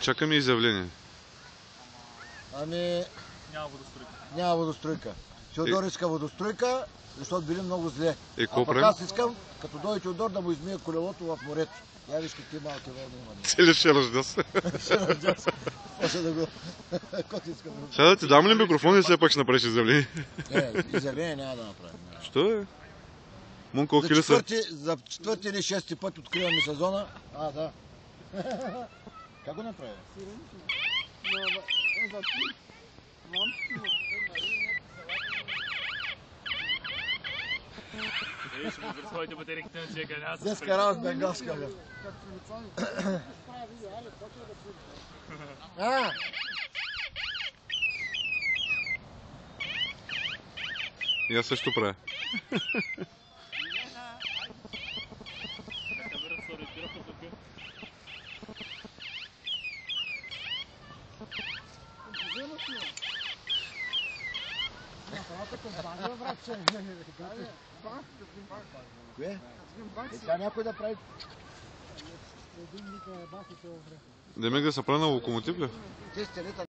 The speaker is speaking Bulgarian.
Чакаме изявление. Ами... Няма водостройка. Няма водостройка. Теодор иска водостройка, защото били много зле. Какво пък правим? аз искам, като дойде Теодор, да му измия колелото в морето. Я виж какви малки вълни има. Цели ще ръжда се. Ще раздя се. Може да го... Кот иска да... Сега да ти дам ли микрофон и все пак ще направиш изявление? Изявление няма да направим. Що е? Мон колко хиляди са? За четвърти или шести път откриваме сезона. А, да. Как го направи? Своите батерийките на човека няма се Днеска работа бенгалска. И аз също правя. Кое? Сега някой да прави... Демек да се прави на локомотив ли? Те стелета